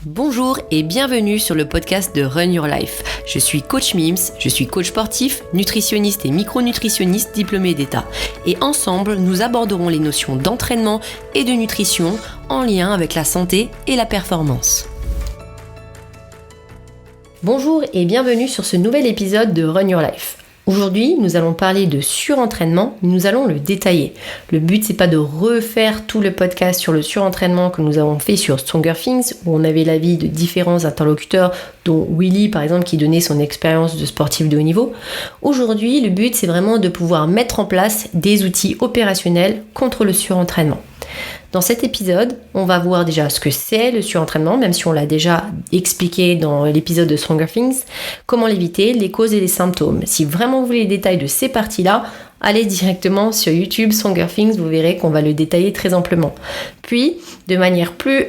Bonjour et bienvenue sur le podcast de Run Your Life. Je suis coach Mims, je suis coach sportif, nutritionniste et micronutritionniste diplômé d'État. Et ensemble, nous aborderons les notions d'entraînement et de nutrition en lien avec la santé et la performance. Bonjour et bienvenue sur ce nouvel épisode de Run Your Life. Aujourd'hui, nous allons parler de surentraînement, mais nous allons le détailler. Le but, c'est pas de refaire tout le podcast sur le surentraînement que nous avons fait sur Stronger Things, où on avait l'avis de différents interlocuteurs, dont Willy, par exemple, qui donnait son expérience de sportif de haut niveau. Aujourd'hui, le but, c'est vraiment de pouvoir mettre en place des outils opérationnels contre le surentraînement. Dans cet épisode, on va voir déjà ce que c'est le surentraînement, même si on l'a déjà expliqué dans l'épisode de Stronger Things, comment l'éviter, les causes et les symptômes. Si vraiment vous voulez les détails de ces parties-là, allez directement sur YouTube Stronger Things, vous verrez qu'on va le détailler très amplement. Puis, de manière plus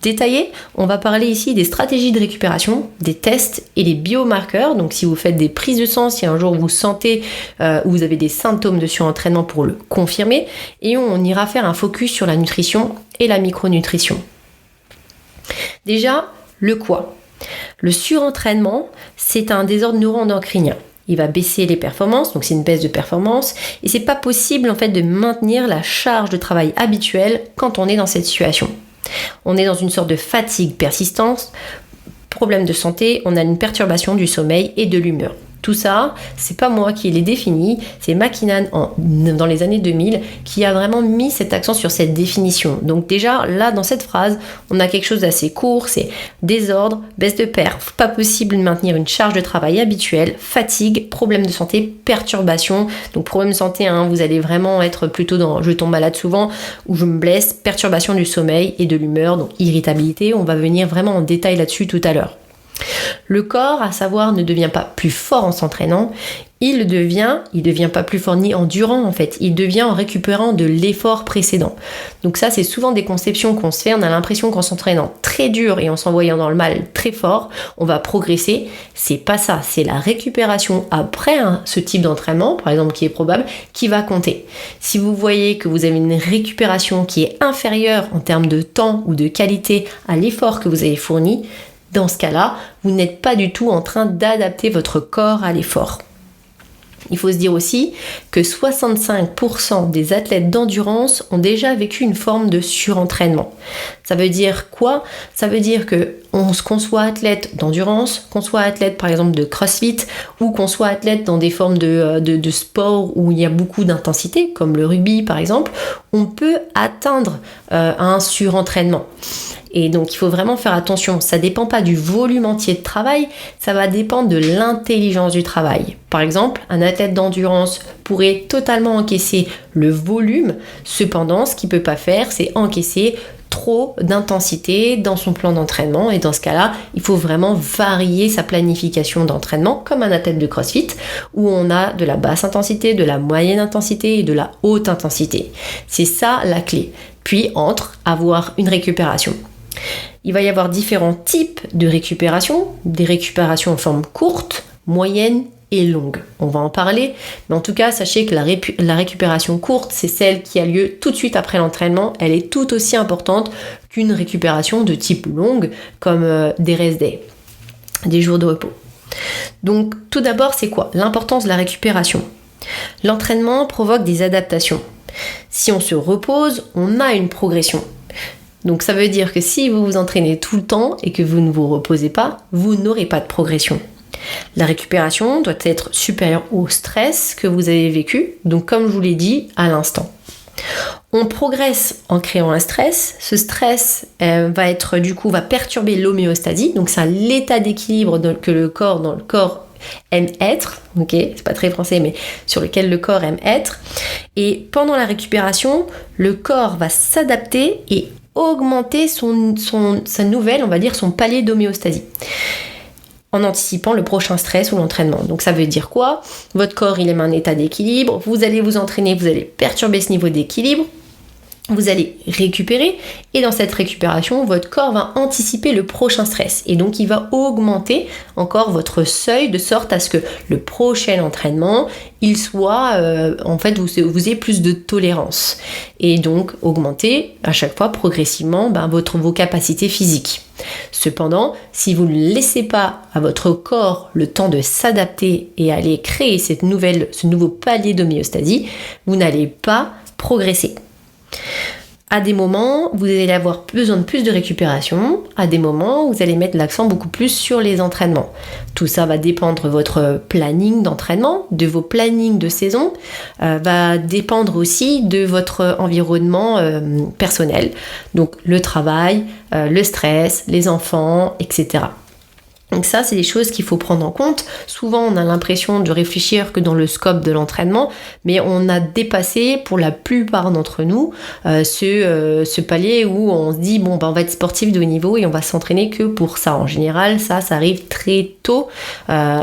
détaillée, on va parler ici des stratégies de récupération, des tests et les biomarqueurs. Donc si vous faites des prises de sang, si un jour vous sentez ou vous avez des symptômes de surentraînement, pour le confirmer. Et on ira faire un focus sur la nutrition et la micronutrition. Déjà, le quoi ? Le surentraînement, c'est un désordre neuro-endocrinien. Il va baisser les performances, donc c'est une baisse de performance, et c'est pas possible en fait de maintenir la charge de travail habituelle quand on est dans cette situation. On est dans une sorte de fatigue persistante, problème de santé, on a une perturbation du sommeil et de l'humeur. Tout ça, c'est pas moi qui l'ai défini, c'est McKinnon dans les années 2000 qui a vraiment mis cet accent sur cette définition. Donc déjà, là, dans cette phrase, on a quelque chose d'assez court, c'est désordre, baisse de perf, pas possible de maintenir une charge de travail habituelle, fatigue, problème de santé, perturbation. Donc problème de santé, vous allez vraiment être plutôt dans je tombe malade souvent ou je me blesse, perturbation du sommeil et de l'humeur, donc irritabilité. On va venir vraiment en détail là-dessus tout à l'heure. Le corps, à savoir, ne devient pas plus fort en s'entraînant, il devient pas plus fort ni en durant en fait, il devient en récupérant de l'effort précédent. Donc ça, c'est souvent des conceptions qu'on se fait, on a l'impression qu'en s'entraînant très dur et en s'envoyant dans le mal très fort, on va progresser. C'est pas ça, c'est la récupération après ce type d'entraînement, par exemple, qui est probable, qui va compter. Si vous voyez que vous avez une récupération qui est inférieure en termes de temps ou de qualité à l'effort que vous avez fourni, dans ce cas-là, vous n'êtes pas du tout en train d'adapter votre corps à l'effort. Il faut se dire aussi que 65% des athlètes d'endurance ont déjà vécu une forme de surentraînement. Ça veut dire quoi ? Ça veut dire que qu'on soit athlète d'endurance, qu'on soit athlète par exemple de crossfit ou qu'on soit athlète dans des formes de sport où il y a beaucoup d'intensité, comme le rugby par exemple, on peut atteindre un surentraînement. Et donc il faut vraiment faire attention, ça ne dépend pas du volume entier de travail, ça va dépendre de l'intelligence du travail. Par exemple, un athlète d'endurance pourrait totalement encaisser le volume, cependant ce qu'il ne peut pas faire, c'est encaisser trop d'intensité dans son plan d'entraînement, et dans ce cas-là, il faut vraiment varier sa planification d'entraînement comme un athlète de CrossFit où on a de la basse intensité, de la moyenne intensité et de la haute intensité. C'est ça la clé. Puis avoir une récupération. Il va y avoir différents types de récupération, des récupérations en forme courte, moyenne et longue. On va en parler, mais en tout cas, sachez que la récupération courte, c'est celle qui a lieu tout de suite après l'entraînement. Elle est tout aussi importante qu'une récupération de type longue, comme des rest days, des jours de repos. Donc, tout d'abord, c'est quoi ? L'importance de la récupération. L'entraînement provoque des adaptations. Si on se repose, on a une progression. Donc ça veut dire que si vous vous entraînez tout le temps et que vous ne vous reposez pas, vous n'aurez pas de progression. La récupération doit être supérieure au stress que vous avez vécu, donc comme je vous l'ai dit à l'instant. On progresse en créant un stress. Ce stress va perturber l'homéostasie, donc c'est l'état d'équilibre que le corps aime être, ok, c'est pas très français, mais sur lequel le corps aime être. Et pendant la récupération, le corps va s'adapter et augmenter son palier d'homéostasie en anticipant le prochain stress ou l'entraînement. Donc ça veut dire quoi ? Votre corps, il aime un état d'équilibre, vous allez vous entraîner, vous allez perturber ce niveau d'équilibre. Vous allez récupérer et dans cette récupération, votre corps va anticiper le prochain stress et donc il va augmenter encore votre seuil de sorte à ce que le prochain entraînement, il soit, vous ayez plus de tolérance et donc augmenter à chaque fois progressivement vos capacités physiques. Cependant, si vous ne laissez pas à votre corps le temps de s'adapter et aller créer ce nouveau palier d'homéostasie, vous n'allez pas progresser. À des moments, vous allez avoir besoin de plus de récupération. À des moments, vous allez mettre l'accent beaucoup plus sur les entraînements. Tout ça va dépendre de votre planning d'entraînement, de vos plannings de saison, va dépendre aussi de votre environnement personnel. Donc le travail, le stress, les enfants, etc. Donc ça, c'est des choses qu'il faut prendre en compte. Souvent, on a l'impression de réfléchir que dans le scope de l'entraînement, mais on a dépassé, pour la plupart d'entre nous, ce palier où on se dit, on va être sportif de haut niveau et on va s'entraîner que pour ça. En général, ça arrive très tôt.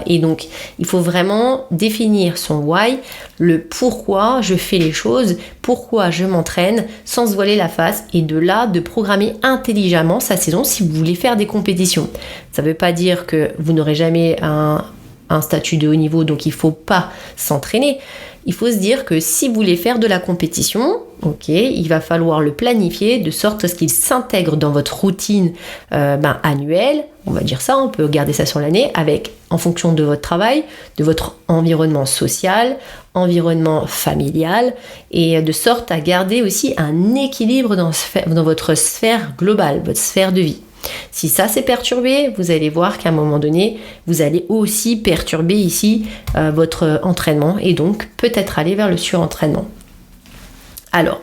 Et donc, il faut vraiment définir son why, le pourquoi je fais les choses, pourquoi je m'entraîne, sans se voiler la face. Et de là, de programmer intelligemment sa saison si vous voulez faire des compétitions. Ça ne veut pas dire que vous n'aurez jamais un statut de haut niveau, donc il ne faut pas s'entraîner. Il faut se dire que si vous voulez faire de la compétition, il va falloir le planifier de sorte à ce qu'il s'intègre dans votre routine annuelle, on va dire ça, on peut garder ça sur l'année, en fonction de votre travail, de votre environnement social, environnement familial, et de sorte à garder aussi un équilibre dans votre sphère globale, votre sphère de vie. Si ça s'est perturbé, vous allez voir qu'à un moment donné, vous allez aussi perturber ici votre entraînement et donc peut-être aller vers le surentraînement. Alors,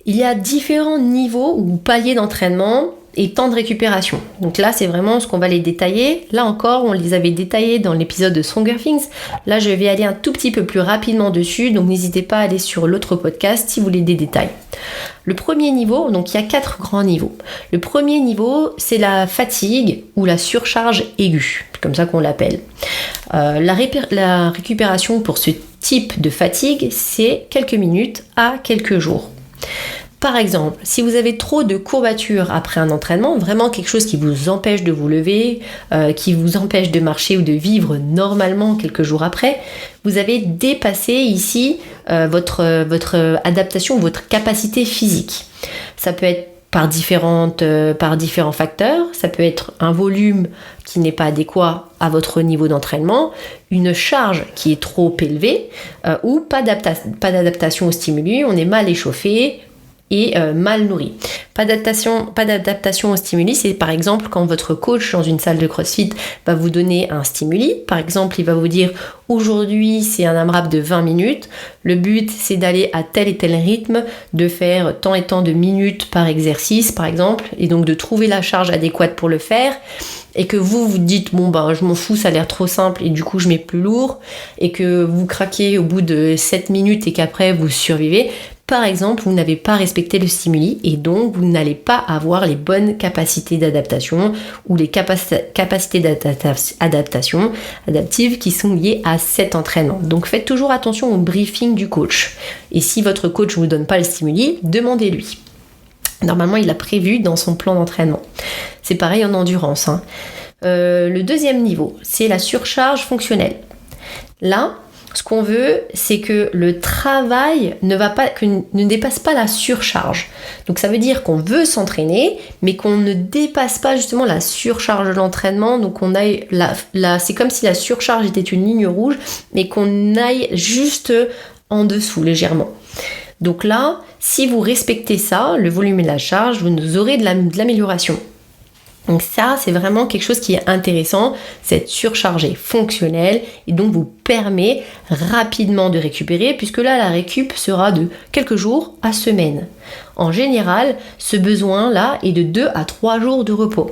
il y a différents niveaux ou paliers d'entraînement et temps de récupération. Donc là, c'est vraiment ce qu'on va les détailler. Là encore, on les avait détaillés dans l'épisode de Stronger Things. Là, je vais aller un tout petit peu plus rapidement dessus, donc n'hésitez pas à aller sur l'autre podcast si vous voulez des détails. Le premier niveau, donc il y a 4 grands niveaux. Le premier niveau, c'est la fatigue ou la surcharge aiguë, comme ça qu'on l'appelle. La récupération pour ce type de fatigue, c'est quelques minutes à quelques jours. Par exemple, si vous avez trop de courbatures après un entraînement, vraiment quelque chose qui vous empêche de vous lever, qui vous empêche de marcher ou de vivre normalement quelques jours après, vous avez dépassé ici votre adaptation, votre capacité physique. Ça peut être par différents facteurs, ça peut être un volume qui n'est pas adéquat à votre niveau d'entraînement, une charge qui est trop élevée ou pas d'adaptation aux stimuli, on est mal échauffé, et mal nourri. Pas d'adaptation au stimuli, c'est par exemple quand votre coach dans une salle de CrossFit va vous donner un stimuli. Par exemple, il va vous dire aujourd'hui c'est un AMRAP de 20 minutes. Le but c'est d'aller à tel et tel rythme, de faire tant et tant de minutes par exercice par exemple, et donc de trouver la charge adéquate pour le faire. Et que vous dites je m'en fous, ça a l'air trop simple et du coup je mets plus lourd, et que vous craquez au bout de 7 minutes et qu'après vous survivez. Par exemple, vous n'avez pas respecté le stimuli et donc vous n'allez pas avoir les bonnes capacités d'adaptation ou les capacités d'adaptation adaptives qui sont liées à cet entraînement. Donc faites toujours attention au briefing du coach. Et si votre coach ne vous donne pas le stimuli, demandez-lui. Normalement, il a prévu dans son plan d'entraînement. C'est pareil en endurance. Le deuxième niveau, c'est la surcharge fonctionnelle. Là, ce qu'on veut, c'est que le travail ne dépasse pas la surcharge. Donc ça veut dire qu'on veut s'entraîner, mais qu'on ne dépasse pas justement la surcharge de l'entraînement. Donc on aille c'est comme si la surcharge était une ligne rouge, mais qu'on aille juste en dessous légèrement. Donc là, si vous respectez ça, le volume et la charge, vous aurez de l'amélioration. Donc ça, c'est vraiment quelque chose qui est intéressant, cette surcharge fonctionnelle et donc vous permet rapidement de récupérer, puisque là, la récup sera de quelques jours à semaines. En général, ce besoin-là est de 2 à 3 jours de repos.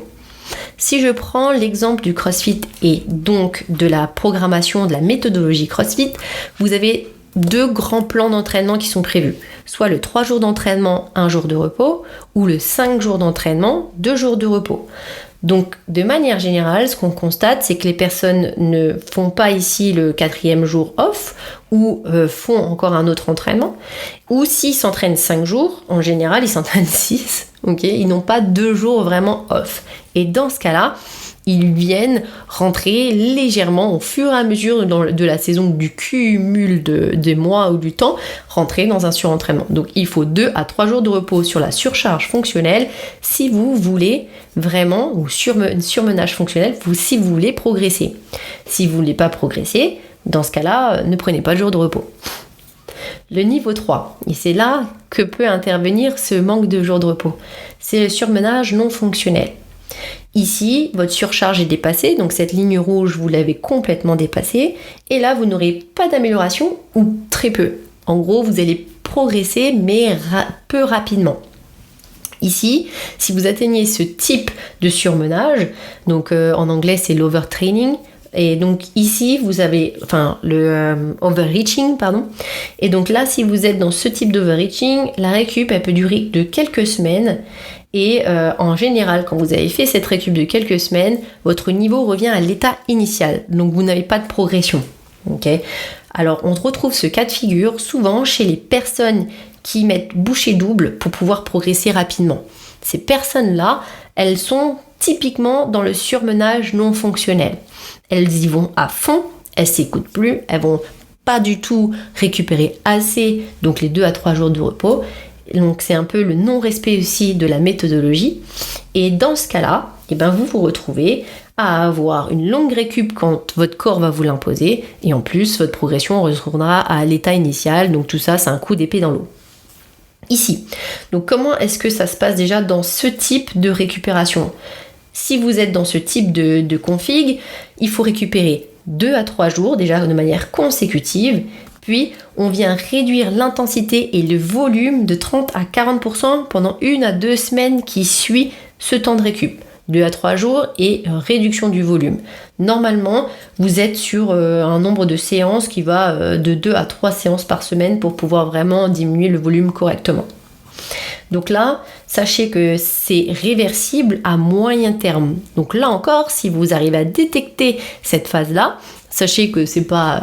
Si je prends l'exemple du CrossFit et donc de la programmation de la méthodologie CrossFit, vous avez 2 grands plans d'entraînement qui sont prévus. Soit le 3 jours d'entraînement, 1 jour de repos, ou le 5 jours d'entraînement, 2 jours de repos. Donc, de manière générale, ce qu'on constate, c'est que les personnes ne font pas ici le 4e jour off, ou font encore un autre entraînement. Ou s'ils s'entraînent 5 jours, en général, ils s'entraînent 6. Okay, ils n'ont pas 2 jours vraiment off. Et dans ce cas-là, ils viennent rentrer légèrement au fur et à mesure de la saison du cumul des mois ou du temps, rentrer dans un surentraînement. Donc il faut 2 à 3 jours de repos sur la surcharge fonctionnelle si vous voulez vraiment, ou surmenage fonctionnel, si vous voulez progresser. Si vous ne voulez pas progresser, dans ce cas-là, ne prenez pas de jour de repos. Le niveau 3, et c'est là que peut intervenir ce manque de jours de repos, c'est le surmenage non fonctionnel. Ici, votre surcharge est dépassée, donc cette ligne rouge, vous l'avez complètement dépassée, et là, vous n'aurez pas d'amélioration ou très peu. En gros, vous allez progresser, mais peu rapidement. Ici, si vous atteignez ce type de surmenage, donc en anglais c'est l'overtraining, et donc ici vous avez le overreaching, pardon. Et donc là, si vous êtes dans ce type d'overreaching, la récup elle peut durer de quelques semaines. Et en général, quand vous avez fait cette récup de quelques semaines, votre niveau revient à l'état initial. Donc vous n'avez pas de progression. Okay. Alors on retrouve ce cas de figure souvent chez les personnes qui mettent bouchée double pour pouvoir progresser rapidement. Ces personnes-là, elles sont typiquement dans le surmenage non fonctionnel. Elles y vont à fond, elles s'écoutent plus, elles vont pas du tout récupérer assez, donc les 2 à 3 jours de repos. Donc c'est un peu le non-respect aussi de la méthodologie. Et dans ce cas-là, vous vous retrouvez à avoir une longue récup quand votre corps va vous l'imposer. Et en plus, votre progression retournera à l'état initial. Donc tout ça, c'est un coup d'épée dans l'eau. Ici, donc comment est-ce que ça se passe déjà dans ce type de récupération ? Si vous êtes dans ce type de config, il faut récupérer 2 à 3 jours déjà de manière consécutive. Puis, on vient réduire l'intensité et le volume de 30 à 40% pendant 1 à 2 semaines qui suit ce temps de récup. 2 à 3 jours et réduction du volume. Normalement, vous êtes sur un nombre de séances qui va de 2 à 3 séances par semaine pour pouvoir vraiment diminuer le volume correctement. Donc là, sachez que c'est réversible à moyen terme. Donc là encore, si vous arrivez à détecter cette phase-là, sachez que c'est pas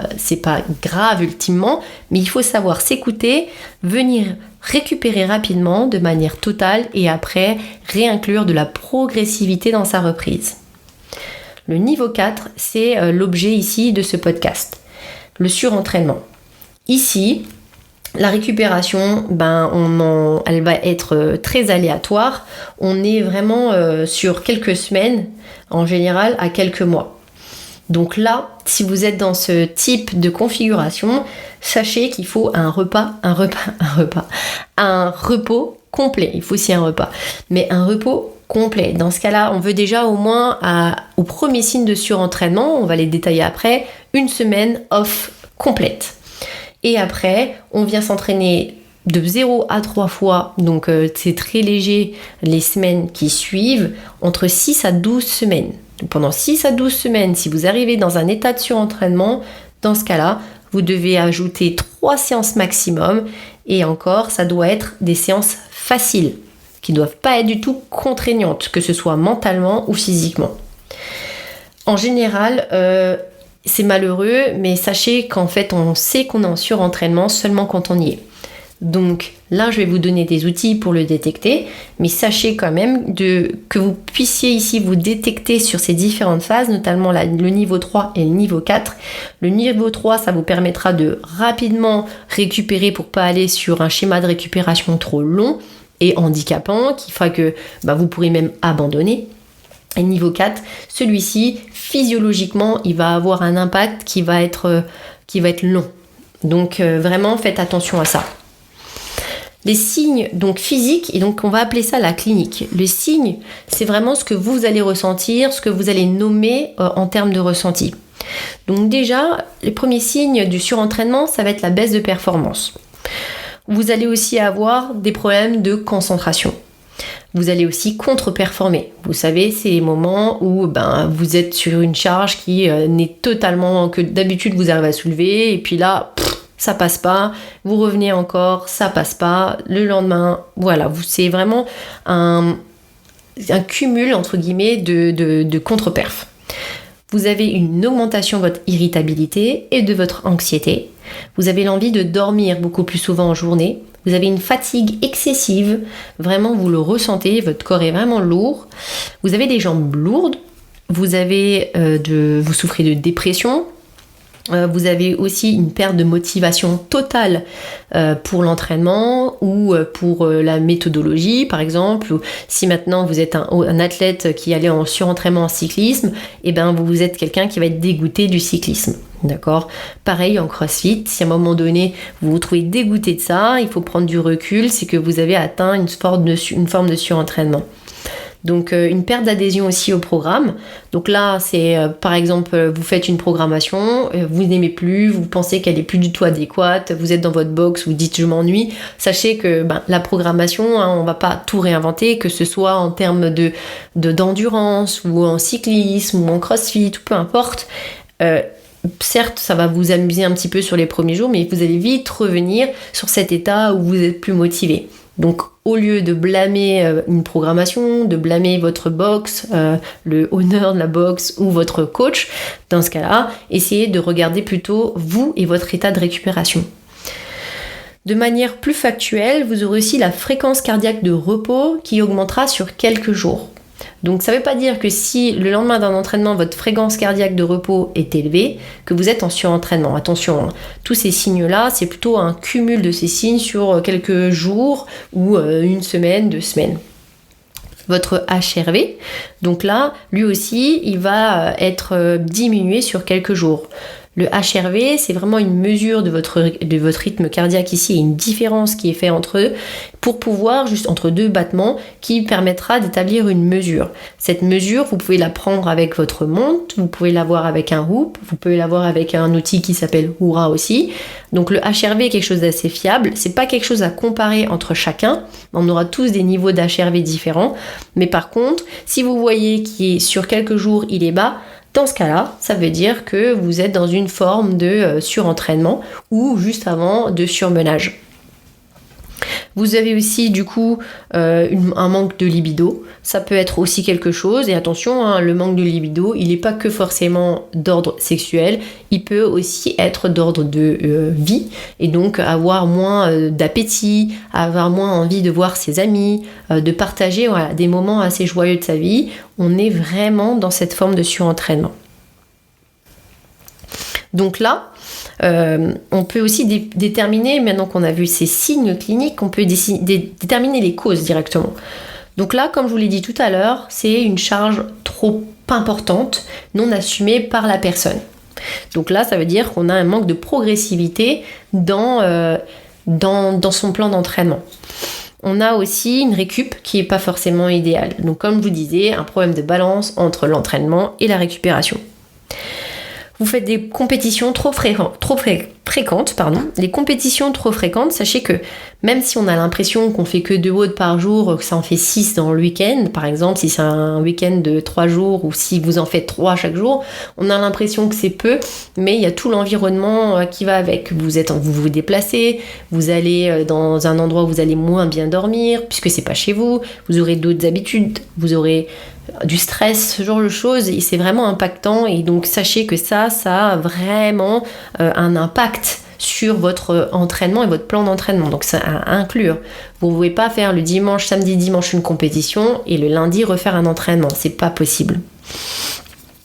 grave ultimement, mais il faut savoir s'écouter, venir récupérer rapidement de manière totale et après réinclure de la progressivité dans sa reprise. Le niveau 4, c'est l'objet ici de ce podcast, le surentraînement. Ici, la récupération, elle va être très aléatoire. On est vraiment sur quelques semaines, en général à quelques mois. Donc là, si vous êtes dans ce type de configuration, sachez qu'il faut un repos complet. Il faut aussi un repas, mais un repos complet. Dans ce cas-là, on veut déjà au moins, au premier signe de surentraînement, on va les détailler après, 1 semaine off complète. Et après, on vient s'entraîner de 0 à 3 fois, donc c'est très léger les semaines qui suivent, entre 6 à 12 semaines. Donc pendant 6 à 12 semaines, si vous arrivez dans un état de surentraînement, dans ce cas-là, vous devez ajouter 3 séances maximum. Et encore, ça doit être des séances faciles, qui ne doivent pas être du tout contraignantes, que ce soit mentalement ou physiquement. En général, c'est malheureux, mais sachez qu'en fait, on sait qu'on est en surentraînement seulement quand on y est. Donc là, je vais vous donner des outils pour le détecter, mais sachez quand même que vous puissiez ici vous détecter sur ces différentes phases, notamment le niveau 3 et le niveau 4. Le niveau 3, ça vous permettra de rapidement récupérer pour pas aller sur un schéma de récupération trop long et handicapant, qui fera que vous pourrez même abandonner. Et niveau 4, celui-ci, physiologiquement, il va avoir un impact qui va être long. Donc vraiment, faites attention à ça. Les signes donc physiques, et donc on va appeler ça la clinique. Les signes, c'est vraiment ce que vous allez ressentir, ce que vous allez nommer en termes de ressenti. Donc déjà, les premiers signes du surentraînement, ça va être la baisse de performance. Vous allez aussi avoir des problèmes de concentration. Vous allez aussi contre-performer. Vous savez, c'est les moments où vous êtes sur une charge qui n'est totalement... que d'habitude vous arrivez à soulever, et puis là... ça passe pas, vous revenez encore, ça passe pas, le lendemain, voilà, c'est vraiment un cumul, entre guillemets, de contre-perf. Vous avez une augmentation de votre irritabilité et de votre anxiété. Vous avez l'envie de dormir beaucoup plus souvent en journée. Vous avez une fatigue excessive. Vraiment, vous le ressentez. Votre corps est vraiment lourd. Vous avez des jambes lourdes. Vous souffrez de dépression. Vous avez aussi une perte de motivation totale pour l'entraînement ou pour la méthodologie, par exemple. Ou si maintenant vous êtes un athlète qui allait en surentraînement en cyclisme, et ben vous êtes quelqu'un qui va être dégoûté du cyclisme. D'accord ? Pareil en CrossFit, si à un moment donné vous vous trouvez dégoûté de ça, il faut prendre du recul, c'est que vous avez atteint une forme de surentraînement. Donc une perte d'adhésion aussi au programme. Donc là, c'est par exemple, vous faites une programmation, vous n'aimez plus, vous pensez qu'elle est plus du tout adéquate, vous êtes dans votre box, vous dites je m'ennuie. Sachez que la programmation, on va pas tout réinventer, que ce soit en termes d'endurance ou en cyclisme ou en CrossFit, ou peu importe. Certes, ça va vous amuser un petit peu sur les premiers jours, mais vous allez vite revenir sur cet état où vous êtes plus motivé. Donc, au lieu de blâmer une programmation, de blâmer votre box, le owner de la box ou votre coach, dans ce cas-là, essayez de regarder plutôt vous et votre état de récupération. De manière plus factuelle, vous aurez aussi la fréquence cardiaque de repos qui augmentera sur quelques jours. Donc ça ne veut pas dire que si le lendemain d'un entraînement, votre fréquence cardiaque de repos est élevée, que vous êtes en surentraînement. Attention, tous ces signes-là, c'est plutôt un cumul de ces signes sur quelques jours ou une semaine, 2 semaines. Votre HRV, donc là, lui aussi, il va être diminué sur quelques jours. Le HRV, c'est vraiment une mesure de votre rythme cardiaque ici et une différence qui est faite entre eux pour pouvoir, juste entre 2 battements, qui permettra d'établir une mesure. Cette mesure, vous pouvez la prendre avec votre montre, vous pouvez l'avoir avec un Whoop, vous pouvez l'avoir avec un outil qui s'appelle Oura aussi. Donc le HRV est quelque chose d'assez fiable, c'est pas quelque chose à comparer entre chacun, on aura tous des niveaux d'HRV différents, mais par contre, si vous voyez qu'il est sur quelques jours, il est bas, dans ce cas-là, ça veut dire que vous êtes dans une forme de surentraînement ou juste avant de surmenage. Vous avez aussi du coup un manque de libido. Ça peut être aussi quelque chose. Et attention, le manque de libido, il n'est pas que forcément d'ordre sexuel. Il peut aussi être d'ordre de vie. Et donc avoir moins d'appétit, avoir moins envie de voir ses amis, de partager des moments assez joyeux de sa vie. On est vraiment dans cette forme de surentraînement. Donc là, on peut aussi déterminer, maintenant qu'on a vu ces signes cliniques, on peut déterminer les causes directement. Donc là, comme je vous l'ai dit tout à l'heure, c'est une charge trop importante, non assumée par la personne. Donc là, ça veut dire qu'on a un manque de progressivité dans son plan d'entraînement. On a aussi une récup qui n'est pas forcément idéale. Donc comme je vous disais, un problème de balance entre l'entraînement et la récupération. Vous faites des compétitions trop fréquentes. Les compétitions trop fréquentes, sachez que même si on a l'impression qu'on fait que 2 WOD par jour, que ça en fait 6 dans le week-end, par exemple, si c'est un week-end de 3 jours ou si vous en faites 3 chaque jour, on a l'impression que c'est peu, mais il y a tout l'environnement qui va avec. Vous vous déplacez, vous allez dans un endroit où vous allez moins bien dormir, puisque c'est pas chez vous, vous aurez d'autres habitudes, vous aurez du stress, ce genre de choses, et c'est vraiment impactant. Et donc sachez que ça a vraiment un impact sur votre entraînement et votre plan d'entraînement. Donc ça à inclure. Vous ne pouvez pas faire le samedi, dimanche une compétition et le lundi refaire un entraînement. C'est pas possible.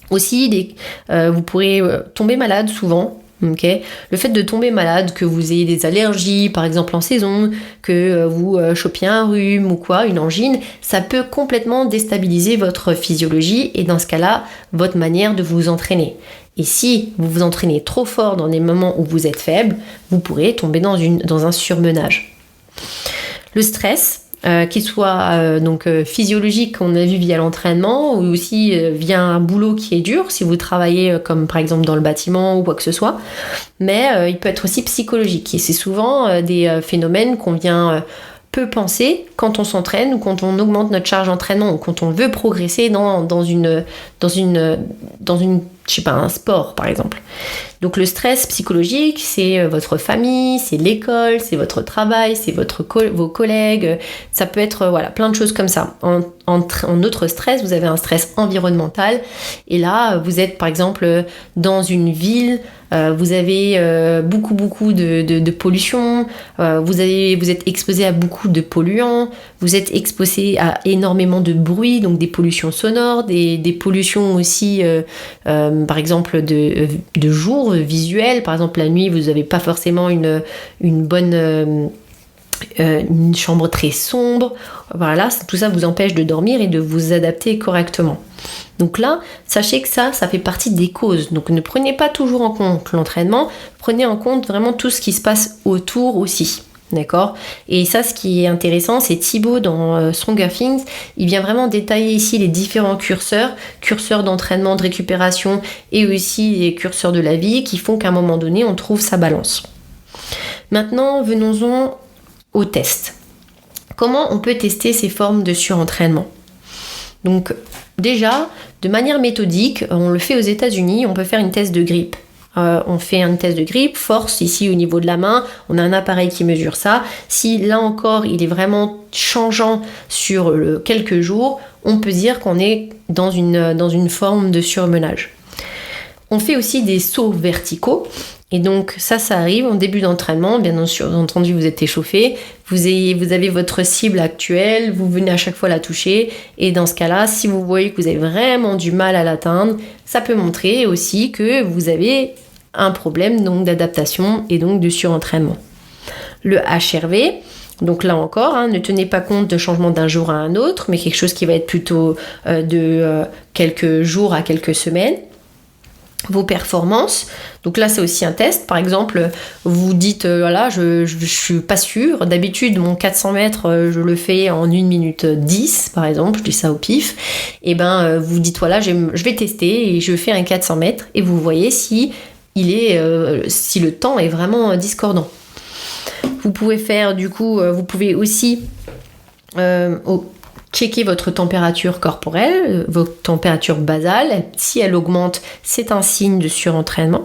Aussi, vous pourrez tomber malade souvent. Okay. Le fait de tomber malade, que vous ayez des allergies par exemple en saison, que vous chopiez un rhume ou quoi, une angine, ça peut complètement déstabiliser votre physiologie et dans ce cas-là, votre manière de vous entraîner. Et si vous vous entraînez trop fort dans des moments où vous êtes faible, vous pourrez tomber dans un surmenage. Le stress, qu'il soit physiologique qu'on a vu via l'entraînement ou aussi via un boulot qui est dur si vous travaillez comme par exemple dans le bâtiment ou quoi que ce soit, mais il peut être aussi psychologique et c'est souvent des phénomènes qu'on vient peu penser quand on s'entraîne ou quand on augmente notre charge d'entraînement ou quand on veut progresser dans une un sport par exemple. Donc le stress psychologique, c'est votre famille, c'est l'école, c'est votre travail, c'est vos collègues, ça peut être plein de choses comme ça. En autre stress, vous avez un stress environnemental, et là, vous êtes par exemple dans une ville, vous avez beaucoup de pollution, vous êtes exposé à beaucoup de polluants, vous êtes exposé à énormément de bruit, donc des pollutions sonores, des pollutions aussi, par exemple de jour, visuel. Par exemple, la nuit, vous n'avez pas forcément une bonne... une chambre très sombre, voilà, tout ça vous empêche de dormir et de vous adapter correctement. Donc là, sachez que ça fait partie des causes. Donc ne prenez pas toujours en compte l'entraînement, prenez en compte vraiment tout ce qui se passe autour aussi. D'accord ? Et ça, ce qui est intéressant, c'est Thibaut dans Stronger Things, il vient vraiment détailler ici les différents curseurs d'entraînement, de récupération et aussi les curseurs de la vie qui font qu'à un moment donné, on trouve sa balance. Maintenant, venons-en au test. Comment on peut tester ces formes de surentraînement ? Donc déjà, de manière méthodique, on le fait aux États-Unis, on peut faire une test de grippe. On fait un test de grippe, force ici au niveau de la main, on a un appareil qui mesure ça. Si là encore il est vraiment changeant sur quelques jours, on peut dire qu'on est dans une forme de surmenage. On fait aussi des sauts verticaux. Et donc ça arrive en début d'entraînement, bien entendu vous êtes échauffé, vous avez votre cible actuelle, vous venez à chaque fois la toucher, et dans ce cas-là, si vous voyez que vous avez vraiment du mal à l'atteindre, ça peut montrer aussi que vous avez un problème donc d'adaptation et donc de surentraînement. Le HRV, donc là encore, ne tenez pas compte de changement d'un jour à un autre, mais quelque chose qui va être plutôt de quelques jours à quelques semaines. Vos performances, donc là c'est aussi un test. Par exemple, vous dites je suis pas sûre, d'habitude mon 400 mètres je le fais en 1 minute 10 par exemple, je dis ça au pif, et vous dites je vais tester et je fais un 400 mètres et vous voyez si le temps est vraiment discordant. Vous pouvez faire vous pouvez aussi checker votre température corporelle, votre température basale. Si elle augmente, c'est un signe de surentraînement.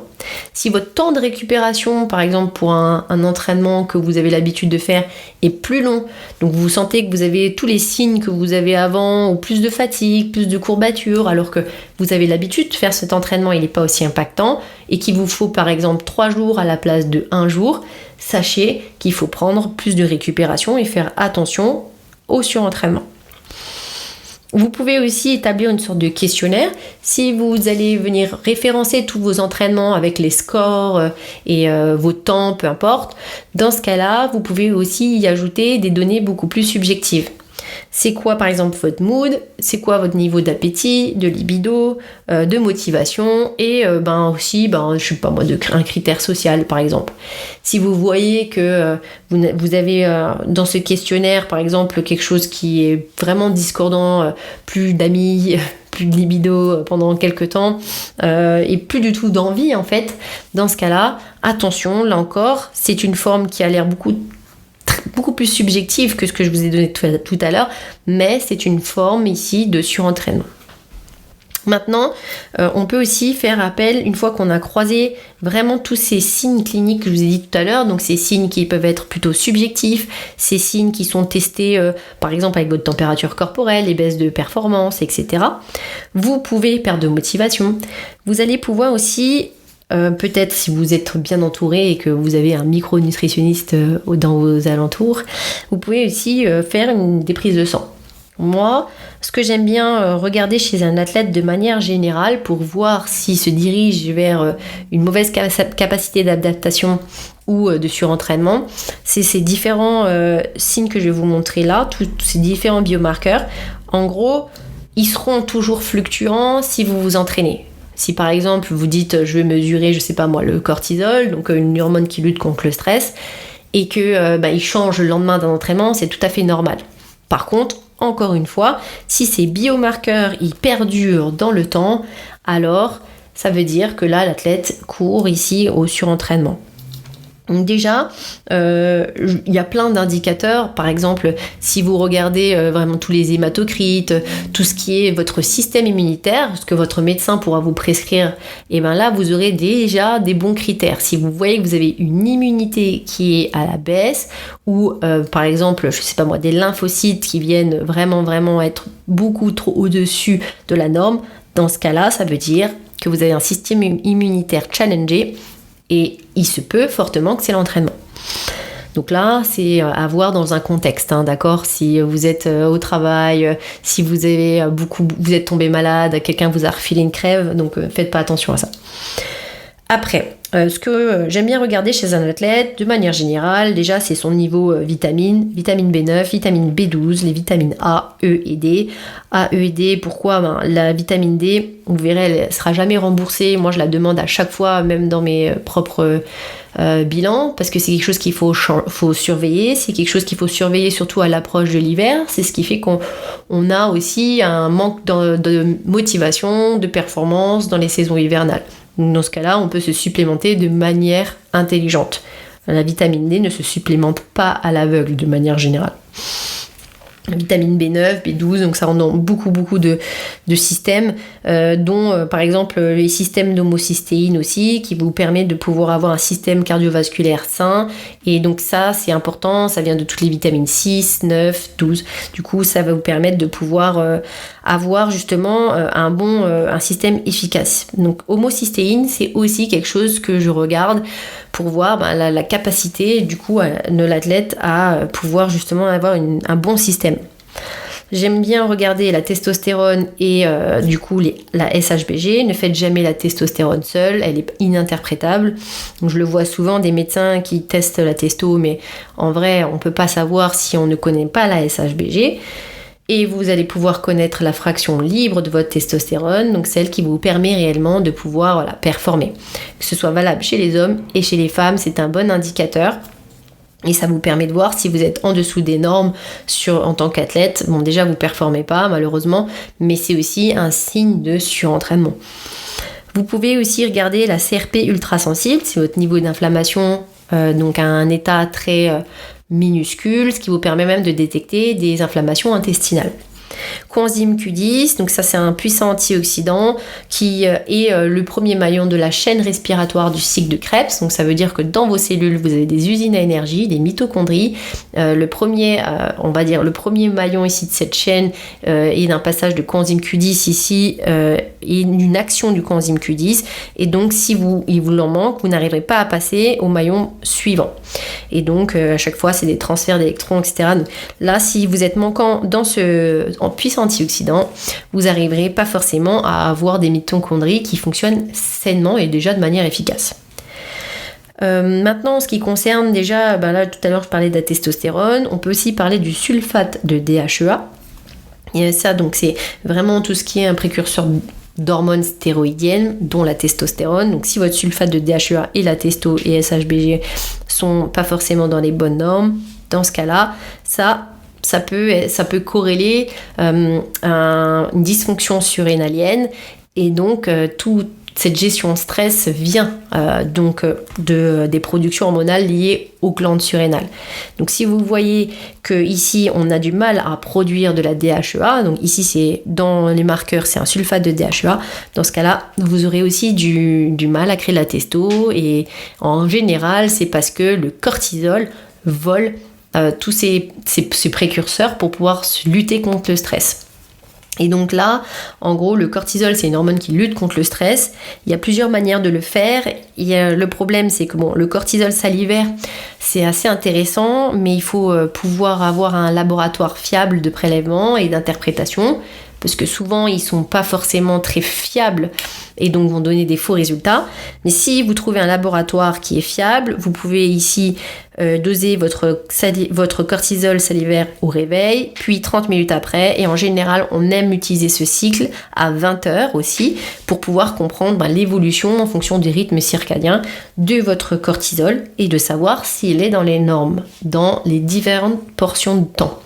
Si votre temps de récupération, par exemple pour un entraînement que vous avez l'habitude de faire, est plus long, donc vous sentez que vous avez tous les signes que vous avez avant, ou plus de fatigue, plus de courbatures, alors que vous avez l'habitude de faire cet entraînement, il n'est pas aussi impactant, et qu'il vous faut par exemple 3 jours à la place de 1 jour, sachez qu'il faut prendre plus de récupération et faire attention au surentraînement. Vous pouvez aussi établir une sorte de questionnaire. Si vous allez venir référencer tous vos entraînements avec les scores et vos temps, peu importe, dans ce cas-là, vous pouvez aussi y ajouter des données beaucoup plus subjectives. C'est quoi par exemple votre mood, c'est quoi votre niveau d'appétit, de libido, de motivation et aussi, je sais pas moi, un critère social par exemple. Si vous voyez que vous avez dans ce questionnaire par exemple quelque chose qui est vraiment discordant, plus d'amis, plus de libido pendant quelques temps et plus du tout d'envie en fait, dans ce cas-là, attention, là encore, c'est une forme qui a l'air beaucoup plus subjective que ce que je vous ai donné tout à l'heure, mais c'est une forme ici de surentraînement. Maintenant, on peut aussi faire appel, une fois qu'on a croisé vraiment tous ces signes cliniques que je vous ai dit tout à l'heure, donc ces signes qui peuvent être plutôt subjectifs, ces signes qui sont testés par exemple avec votre température corporelle, les baisses de performance, etc. Vous pouvez perdre de motivation. Vous allez pouvoir aussi peut-être si vous êtes bien entouré et que vous avez un micronutritionniste dans vos alentours, vous pouvez aussi faire des prises de sang. Moi, ce que j'aime bien regarder chez un athlète de manière générale pour voir s'il se dirige vers une mauvaise capacité d'adaptation ou de surentraînement, c'est ces différents signes que je vais vous montrer là, tous ces différents biomarqueurs. En gros, ils seront toujours fluctuants si vous vous entraînez. Si par exemple vous dites je vais mesurer, je sais pas moi, le cortisol, donc une hormone qui lutte contre le stress, et que il change le lendemain d'un entraînement, c'est tout à fait normal. Par contre, encore une fois, si ces biomarqueurs ils perdurent dans le temps, alors ça veut dire que là l'athlète court ici au surentraînement. Donc déjà, il y a plein d'indicateurs. Par exemple, si vous regardez vraiment tous les hématocrites, tout ce qui est votre système immunitaire, ce que votre médecin pourra vous prescrire, et bien là, vous aurez déjà des bons critères. Si vous voyez que vous avez une immunité qui est à la baisse, ou par exemple, je sais pas moi, des lymphocytes qui viennent vraiment être beaucoup trop au-dessus de la norme, dans ce cas-là, ça veut dire que vous avez un système immunitaire challengé. Et il se peut fortement que c'est l'entraînement. Donc là, c'est à voir dans un contexte, d'accord ? Si vous êtes au travail, si vous êtes tombé malade, quelqu'un vous a refilé une crève, donc faites pas attention à ça. Après, ce que j'aime bien regarder chez un athlète, de manière générale, déjà c'est son niveau vitamine B9, vitamine B12, les vitamines A, E et D. A, E et D, pourquoi ? La vitamine D, vous verrez, elle ne sera jamais remboursée. Moi, je la demande à chaque fois, même dans mes propres bilans, parce que c'est quelque chose qu'il faut surveiller. C'est quelque chose qu'il faut surveiller surtout à l'approche de l'hiver. C'est ce qui fait qu'on a aussi un manque de motivation, de performance dans les saisons hivernales. Dans ce cas-là, on peut se supplémenter de manière intelligente. La vitamine D ne se supplémente pas à l'aveugle de manière générale. La vitamine B9, B12, donc ça rentre dans beaucoup de systèmes, dont par exemple les systèmes d'homocystéine aussi, qui vous permet de pouvoir avoir un système cardiovasculaire sain. Et donc ça, c'est important, ça vient de toutes les vitamines 6, 9, 12. Du coup, ça va vous permettre de pouvoir avoir justement un système efficace. Donc homocystéine, c'est aussi quelque chose que je regarde pour voir la capacité du coup de l'athlète à pouvoir justement avoir un bon système. J'aime bien regarder la testostérone et du coup la SHBG. Ne faites jamais la testostérone seule, elle est ininterprétable. Donc, je le vois souvent des médecins qui testent la testo, mais en vrai on ne peut pas savoir si on ne connaît pas la SHBG. Et vous allez pouvoir connaître la fraction libre de votre testostérone, donc celle qui vous permet réellement de pouvoir performer. Que ce soit valable chez les hommes et chez les femmes, c'est un bon indicateur. Et ça vous permet de voir si vous êtes en dessous des normes en tant qu'athlète. Bon, déjà, vous ne performez pas, malheureusement, mais c'est aussi un signe de surentraînement. Vous pouvez aussi regarder la CRP ultrasensible, c'est votre niveau d'inflammation, donc à un état très minuscule, ce qui vous permet même de détecter des inflammations intestinales. Coenzyme Q10, donc ça c'est un puissant antioxydant qui est le premier maillon de la chaîne respiratoire du cycle de Krebs. Donc ça veut dire que dans vos cellules vous avez des usines à énergie, des mitochondries. Le premier maillon ici de cette chaîne est d'un passage de coenzyme Q10 ici et d'une action du coenzyme Q10. Et donc si il vous en manque, vous n'arriverez pas à passer au maillon suivant. Et donc à chaque fois c'est des transferts d'électrons, etc. Donc, là si vous êtes manquant en puissant antioxydant, vous n'arriverez pas forcément à avoir des mitochondries qui fonctionnent sainement et déjà de manière efficace. Maintenant, en ce qui concerne déjà, là tout à l'heure je parlais de la testostérone, on peut aussi parler du sulfate de DHEA. Et ça, donc c'est vraiment tout ce qui est un précurseur d'hormones stéroïdiennes, dont la testostérone. Donc si votre sulfate de DHEA et la testo et SHBG sont pas forcément dans les bonnes normes, dans ce cas-là, ça peut corréler à une dysfonction surrénalienne et donc toute cette gestion stress vient des productions hormonales liées aux glandes surrénales. Donc si vous voyez que ici on a du mal à produire de la DHEA, donc ici c'est dans les marqueurs c'est un sulfate de DHEA, dans ce cas-là vous aurez aussi du mal à créer la testo et en général c'est parce que le cortisol vole tous ces précurseurs pour pouvoir lutter contre le stress. Et donc là, en gros, le cortisol, c'est une hormone qui lutte contre le stress. Il y a plusieurs manières de le faire. Le problème, c'est que le cortisol salivaire, c'est assez intéressant, mais il faut pouvoir avoir un laboratoire fiable de prélèvement et d'interprétation, parce que souvent, ils sont pas forcément très fiables et donc vont donner des faux résultats. Mais si vous trouvez un laboratoire qui est fiable, vous pouvez ici doser votre cortisol salivaire au réveil, puis 30 minutes après. Et en général, on aime utiliser ce cycle à 20 heures aussi pour pouvoir comprendre l'évolution en fonction du rythme circadien de votre cortisol et de savoir s'il est dans les normes, dans les différentes portions de temps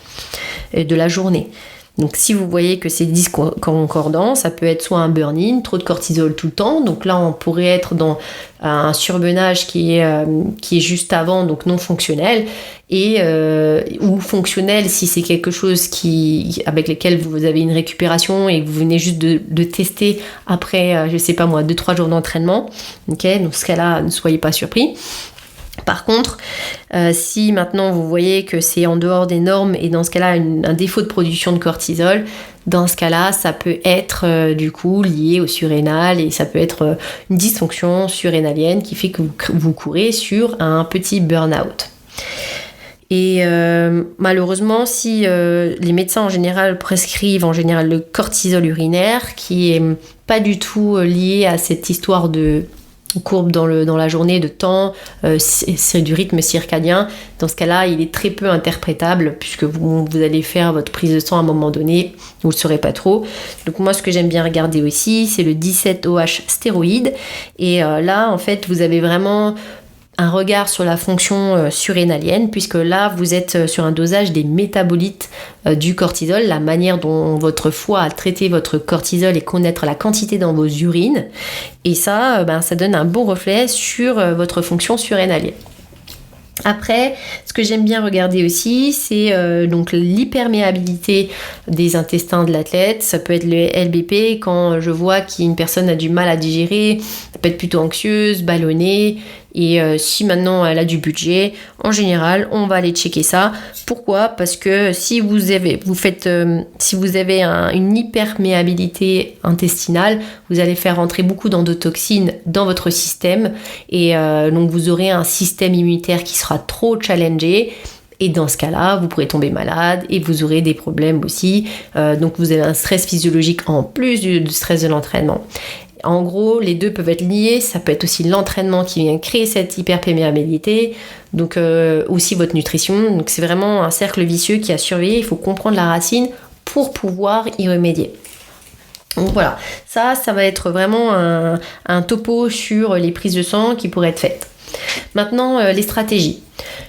de la journée. Donc si vous voyez que c'est discordant, ça peut être soit un burn-in, trop de cortisol tout le temps. Donc là, on pourrait être dans un surmenage qui est juste avant, donc non fonctionnel, ou fonctionnel si c'est quelque chose avec lequel vous avez une récupération et que vous venez juste de tester après, 2-3 jours d'entraînement. Okay, dans ce cas-là, ne soyez pas surpris. Par contre, si maintenant vous voyez que c'est en dehors des normes et dans ce cas-là un défaut de production de cortisol, dans ce cas-là ça peut être du coup lié au surrénal et ça peut être une dysfonction surrénalienne qui fait que vous courez sur un petit burn-out. Et malheureusement, si les médecins en général prescrivent le cortisol urinaire qui est pas du tout lié à cette histoire de courbe dans la journée de temps, c'est du rythme circadien. Dans ce cas-là, il est très peu interprétable puisque vous allez faire votre prise de sang à un moment donné, vous ne le saurez pas trop. Donc moi, ce que j'aime bien regarder aussi, c'est le 17-OH stéroïde. Et là, en fait, vous avez vraiment un regard sur la fonction surrénalienne, puisque là, vous êtes sur un dosage des métabolites du cortisol, la manière dont votre foie a traité votre cortisol et connaître la quantité dans vos urines. Et ça, ça donne un bon reflet sur votre fonction surrénalienne. Après, ce que j'aime bien regarder aussi, c'est donc l'hyperméabilité des intestins de l'athlète. Ça peut être le LBP quand je vois qu'une personne a du mal à digérer, elle peut être plutôt anxieuse, ballonnée. Et si maintenant elle a du budget, en général, on va aller checker ça. Pourquoi ? Parce que si vous avez une hyperméabilité intestinale, vous allez faire rentrer beaucoup d'endotoxines dans votre système et donc vous aurez un système immunitaire qui sera trop challengé. Et dans ce cas-là, vous pourrez tomber malade et vous aurez des problèmes aussi. Donc vous avez un stress physiologique en plus du stress de l'entraînement. En gros, les deux peuvent être liés. Ça peut être aussi l'entraînement qui vient créer cette hyperperméabilité, donc aussi votre nutrition. Donc c'est vraiment un cercle vicieux qui a surveillé. Il faut comprendre la racine pour pouvoir y remédier. Donc voilà, ça va être vraiment un topo sur les prises de sang qui pourraient être faites. Maintenant, les stratégies.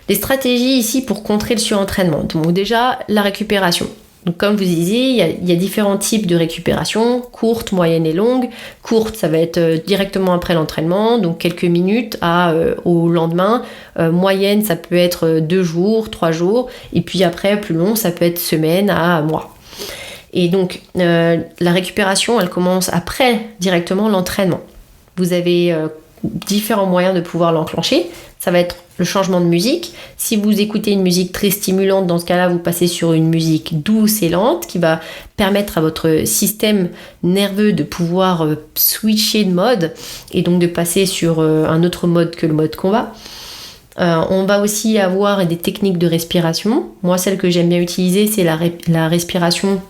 Les stratégies ici pour contrer le surentraînement. Donc déjà, la récupération. Donc comme vous disiez, il y a différents types de récupération, courte, moyenne et longue. Courte, ça va être directement après l'entraînement, donc quelques minutes au lendemain. Moyenne, ça peut être 2 jours, 3 jours. Et puis après, plus long, ça peut être semaine à mois. Et donc, la récupération, elle commence après directement l'entraînement. Vous avez différents moyens de pouvoir l'enclencher. Ça va être le changement de musique. Si vous écoutez une musique très stimulante, dans ce cas-là, vous passez sur une musique douce et lente qui va permettre à votre système nerveux de pouvoir switcher de mode et donc de passer sur un autre mode que le mode combat. On va aussi avoir des techniques de respiration. Moi, celle que j'aime bien utiliser, c'est la respiration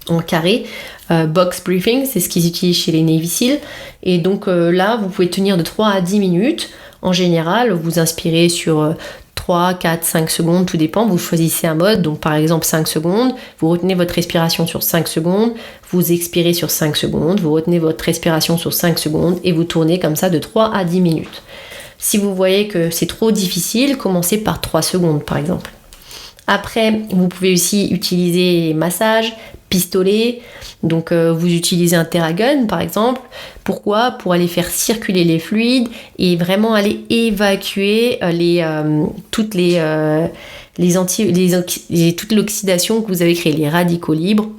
en carré. Box breathing, c'est ce qu'ils utilisent chez les Navy Seals. Et donc là, vous pouvez tenir de 3 à 10 minutes. En général, vous inspirez sur 3, 4, 5 secondes, tout dépend. Vous choisissez un mode, donc par exemple 5 secondes. Vous retenez votre respiration sur 5 secondes. Vous expirez sur 5 secondes. Vous retenez votre respiration sur 5 secondes et vous tournez comme ça de 3 à 10 minutes. Si vous voyez que c'est trop difficile, commencez par 3 secondes par exemple. Après, vous pouvez aussi utiliser les massages, pistolets. Donc vous utilisez un Theragun par exemple. Pourquoi ? Pour aller faire circuler les fluides et vraiment aller évacuer toute l'oxydation que vous avez créée, les radicaux libres.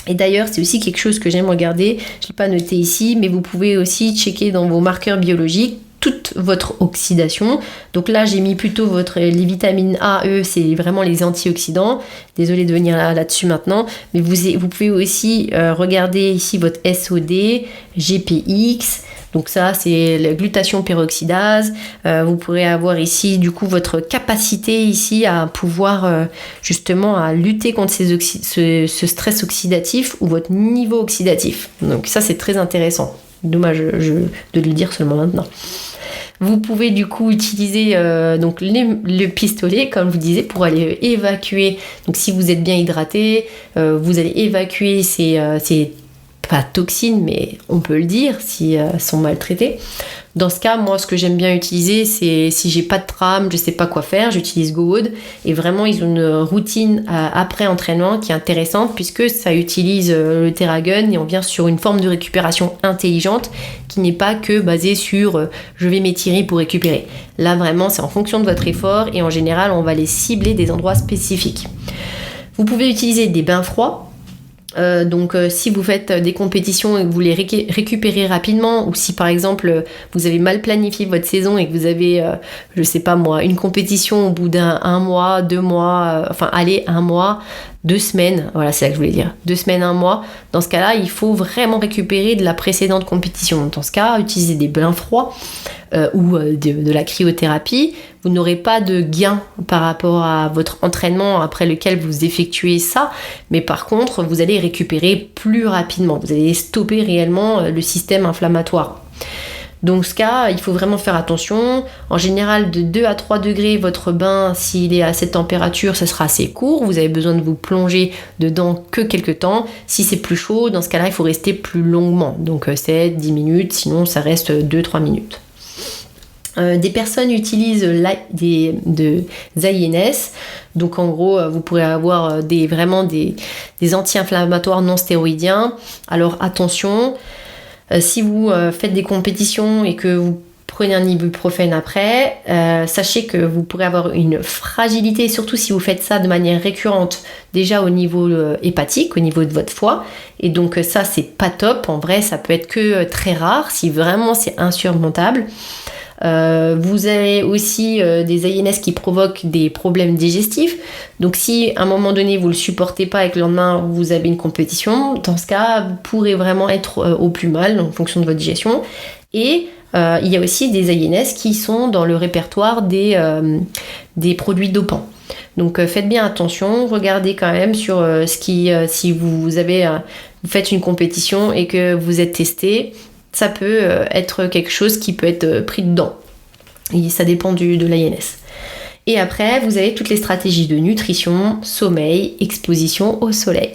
Et d'ailleurs, c'est aussi quelque chose que j'aime regarder. Je ne l'ai pas noté ici, mais vous pouvez aussi checker dans vos marqueurs biologiques toute votre oxydation. Donc là, j'ai mis plutôt les vitamines A, E, c'est vraiment les antioxydants. Désolée de venir là-dessus maintenant. Mais vous pouvez aussi regarder ici votre SOD, GPX. Donc ça, c'est la glutathion peroxydase. Vous pourrez avoir ici, du coup, votre capacité ici à pouvoir justement à lutter contre ce stress oxydatif ou votre niveau oxydatif. Donc ça, c'est très intéressant. Dommage de le dire seulement maintenant. Vous pouvez du coup utiliser le pistolet, comme je vous disais, pour aller évacuer. Donc si vous êtes bien hydraté, vous allez évacuer ces pas toxines, mais on peut le dire si sont maltraités. Dans ce cas, moi, ce que j'aime bien utiliser, c'est si j'ai pas de trame, je sais pas quoi faire, j'utilise GoWood. Et vraiment, ils ont une routine après entraînement qui est intéressante puisque ça utilise le TerraGun et on vient sur une forme de récupération intelligente qui n'est pas que basée sur je vais m'étirer pour récupérer. Là, vraiment, c'est en fonction de votre effort et en général, on va les cibler des endroits spécifiques. Vous pouvez utiliser des bains froids. Donc si vous faites des compétitions et que vous les récupérez rapidement, ou si par exemple vous avez mal planifié votre saison et que vous avez je sais pas moi, une compétition au bout d'un mois, 2 mois, un mois, 2 semaines, voilà, c'est ça que je voulais dire, 2 semaines, 1 mois, dans ce cas-là il faut vraiment récupérer de la précédente compétition. Dans ce cas, utilisez des bains froids ou de la cryothérapie. Vous n'aurez pas de gain par rapport à votre entraînement après lequel vous effectuez ça, mais par contre vous allez récupérer plus rapidement, vous allez stopper réellement le système inflammatoire. Donc ce cas, il faut vraiment faire attention. En général, de 2 à 3 degrés, votre bain, s'il est à cette température, ça sera assez court. Vous avez besoin de vous plonger dedans que quelques temps. Si c'est plus chaud, dans ce cas-là, il faut rester plus longuement. Donc 7-10 minutes, sinon ça reste 2-3 minutes. Des personnes utilisent des INS, donc en gros vous pourrez avoir des anti-inflammatoires non stéroïdiens. Alors attention, si vous faites des compétitions et que vous prenez un ibuprofène après, sachez que vous pourrez avoir une fragilité, surtout si vous faites ça de manière récurrente, déjà au niveau hépatique, au niveau de votre foie, et donc ça c'est pas top. En vrai ça peut être que très rare, si vraiment c'est insurmontable. Vous avez aussi des INS qui provoquent des problèmes digestifs. Donc si à un moment donné vous ne le supportez pas et que le lendemain vous avez une compétition, dans ce cas vous pourrez vraiment être au plus mal en fonction de votre digestion. Et il y a aussi des INS qui sont dans le répertoire des produits dopants. Donc faites bien attention, regardez quand même sur si vous faites une compétition et que vous êtes testé, ça peut être quelque chose qui peut être pris dedans. Et ça dépend de l'INS. Et après, vous avez toutes les stratégies de nutrition, sommeil, exposition au soleil.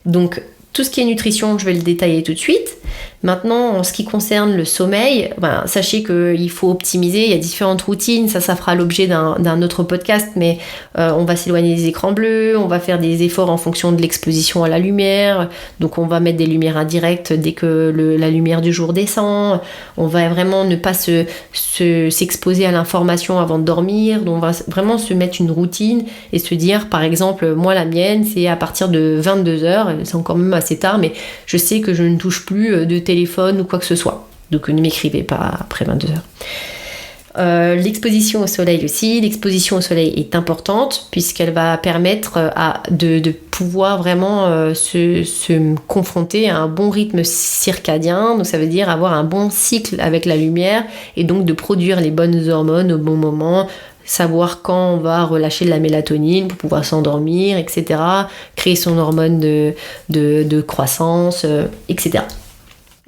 Donc, tout ce qui est nutrition, je vais le détailler tout de suite. Maintenant, en ce qui concerne le sommeil, sachez qu'il faut optimiser, il y a différentes routines, ça fera l'objet d'un autre podcast, mais on va s'éloigner des écrans bleus, on va faire des efforts en fonction de l'exposition à la lumière, donc on va mettre des lumières indirectes dès que la lumière du jour descend, on va vraiment ne pas s'exposer à l'information avant de dormir, donc on va vraiment se mettre une routine et se dire, par exemple, moi la mienne, c'est à partir de 22h, c'est encore même assez tard, mais je sais que je ne touche plus de téléphone ou quoi que ce soit. Donc ne m'écrivez pas après 22h. L'exposition au soleil aussi. L'exposition au soleil est importante puisqu'elle va permettre de pouvoir vraiment se confronter à un bon rythme circadien. Donc ça veut dire avoir un bon cycle avec la lumière et donc de produire les bonnes hormones au bon moment. Savoir quand on va relâcher de la mélatonine pour pouvoir s'endormir, etc. Créer son hormone de croissance, etc.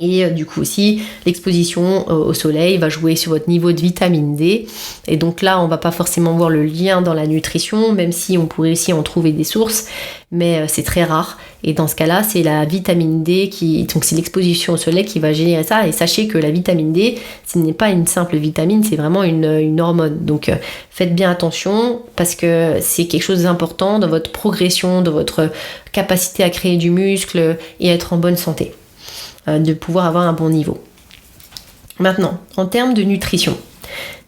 Et du coup aussi, l'exposition au soleil va jouer sur votre niveau de vitamine D. Et donc là, on va pas forcément voir le lien dans la nutrition, même si on pourrait aussi en trouver des sources, mais c'est très rare. Et dans ce cas-là, c'est la vitamine D donc c'est l'exposition au soleil qui va générer ça. Et sachez que la vitamine D, ce n'est pas une simple vitamine, c'est vraiment une hormone. Donc faites bien attention parce que c'est quelque chose d'important dans votre progression, dans votre capacité à créer du muscle et être en bonne santé. De pouvoir avoir un bon niveau. Maintenant, en termes de nutrition,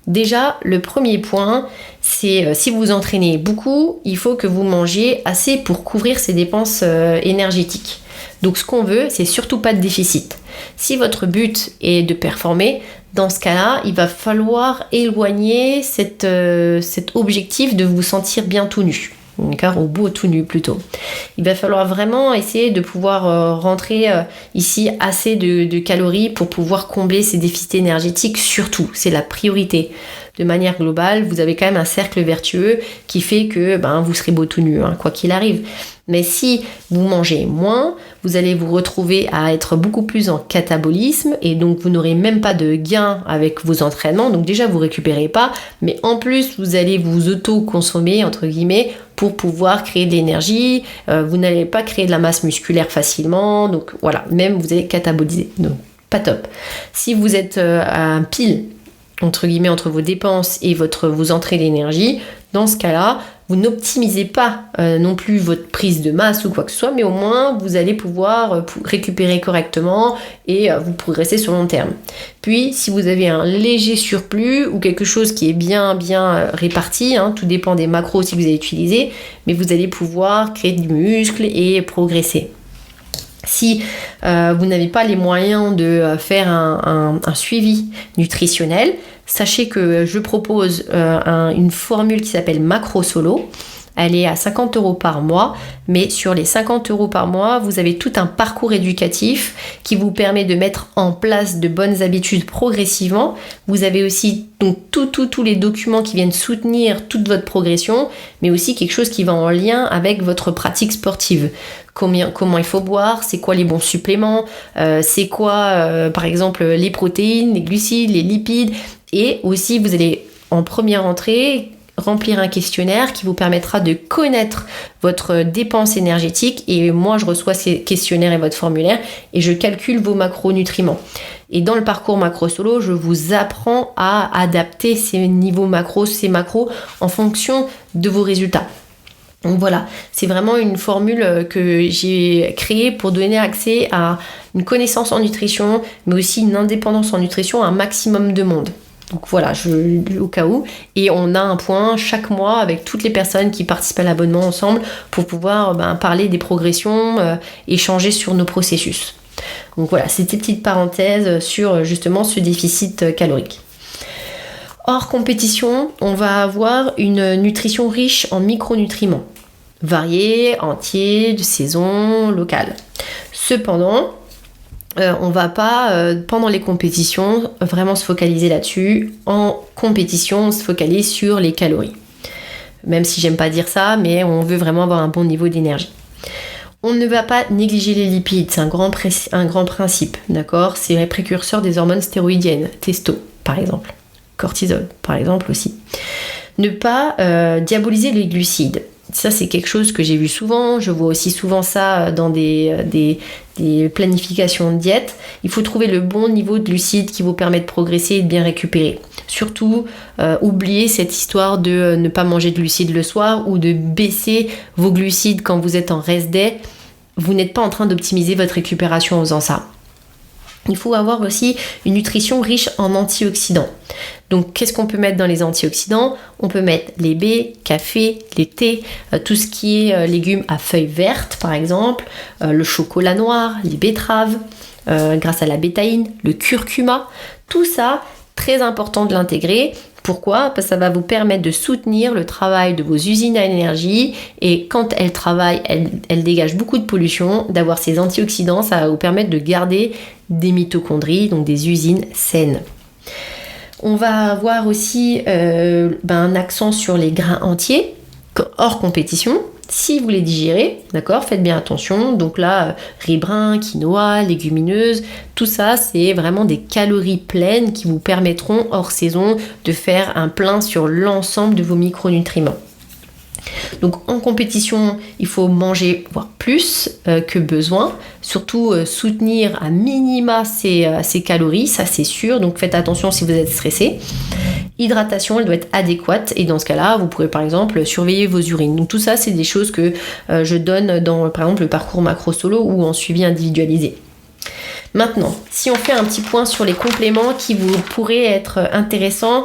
déjà, le premier point, c'est si vous entraînez beaucoup, il faut que vous mangiez assez pour couvrir ces dépenses énergétiques. Donc ce qu'on veut, c'est surtout pas de déficit. Si votre but est de performer, dans ce cas-là, il va falloir éloigner cet objectif de vous sentir bien tout nu. D'accord, au beau tout nu plutôt. Il va falloir vraiment essayer de pouvoir rentrer ici assez de calories pour pouvoir combler ces déficits énergétiques, surtout, c'est la priorité. De manière globale, vous avez quand même un cercle vertueux qui fait que vous serez beau tout nu, quoi qu'il arrive. Mais si vous mangez moins, vous allez vous retrouver à être beaucoup plus en catabolisme et donc vous n'aurez même pas de gain avec vos entraînements. Donc déjà, vous récupérez pas, mais en plus, vous allez vous auto-consommer, entre guillemets, pour pouvoir créer de l'énergie. Vous n'allez pas créer de la masse musculaire facilement. Donc voilà, même vous allez cataboliser. Donc pas top. Si vous êtes à un pile, entre guillemets, entre vos dépenses et vos entrées d'énergie, dans ce cas-là, vous n'optimisez pas non plus votre prise de masse ou quoi que ce soit, mais au moins vous allez pouvoir récupérer correctement et vous progresser sur long terme. Puis, si vous avez un léger surplus ou quelque chose qui est bien réparti, tout dépend des macros aussi que vous allez utiliser, mais vous allez pouvoir créer du muscle et progresser. Si vous n'avez pas les moyens de faire un suivi nutritionnel, sachez que je propose une formule qui s'appelle Macro Solo. Elle est à 50 € par mois, mais sur les 50 € par mois, vous avez tout un parcours éducatif qui vous permet de mettre en place de bonnes habitudes progressivement. Vous avez aussi donc tous les documents qui viennent soutenir toute votre progression, mais aussi quelque chose qui va en lien avec votre pratique sportive. Comment il faut boire, c'est quoi les bons suppléments, c'est quoi par exemple les protéines, les glucides, les lipides, et aussi vous allez en première entrée remplir un questionnaire qui vous permettra de connaître votre dépense énergétique, et moi je reçois ces questionnaires et votre formulaire et je calcule vos macronutriments. Et dans le parcours Macro Solo, je vous apprends à adapter ces niveaux macros, ces macros en fonction de vos résultats. Donc voilà, c'est vraiment une formule que j'ai créée pour donner accès à une connaissance en nutrition, mais aussi une indépendance en nutrition à un maximum de monde. Donc voilà, au cas où. Et on a un point chaque mois avec toutes les personnes qui participent à l'abonnement ensemble pour pouvoir parler des progressions, échanger sur nos processus. Donc voilà, c'était une petite parenthèse sur justement ce déficit calorique. Hors compétition, on va avoir une nutrition riche en micronutriments, variés, entiers, de saison, locales. Cependant, on va pas, pendant les compétitions, vraiment se focaliser là-dessus. En compétition, on se focalise sur les calories. Même si j'aime pas dire ça, mais on veut vraiment avoir un bon niveau d'énergie. On ne va pas négliger les lipides, c'est un grand principe, d'accord ? C'est les précurseurs des hormones stéroïdiennes, testo, par exemple. Cortisol, par exemple aussi. Ne pas diaboliser les glucides. Ça, c'est quelque chose que j'ai vu souvent. Je vois aussi souvent ça dans des planifications de diète. Il faut trouver le bon niveau de glucides qui vous permet de progresser et de bien récupérer. Surtout, oubliez cette histoire de ne pas manger de glucides le soir ou de baisser vos glucides quand vous êtes en rest day. Vous n'êtes pas en train d'optimiser votre récupération en faisant ça. Il faut avoir aussi une nutrition riche en antioxydants. Donc, qu'est-ce qu'on peut mettre dans les antioxydants ? On peut mettre les baies, café, les thés, tout ce qui est légumes à feuilles vertes, par exemple, le chocolat noir, les betteraves, grâce à la bétaïne, le curcuma. Tout ça, très important de l'intégrer. Pourquoi ? Parce que ça va vous permettre de soutenir le travail de vos usines à énergie, et quand elles travaillent, elles dégagent beaucoup de pollution. D'avoir ces antioxydants, ça va vous permettre de garder des mitochondries, donc des usines saines. On va avoir aussi un accent sur les grains entiers, hors compétition. Si vous les digérez, d'accord, faites bien attention. Donc là, riz brun, quinoa, légumineuses, tout ça, c'est vraiment des calories pleines qui vous permettront, hors saison, de faire un plein sur l'ensemble de vos micronutriments. Donc en compétition, il faut manger voire plus que besoin, surtout soutenir à minima ces calories, ça c'est sûr, donc faites attention si vous êtes stressé. Hydratation, elle doit être adéquate, et dans ce cas-là, vous pourrez par exemple surveiller vos urines. Donc tout ça, c'est des choses que je donne dans par exemple le parcours Macro Solo ou en suivi individualisé. Maintenant, si on fait un petit point sur les compléments qui vous pourraient être intéressants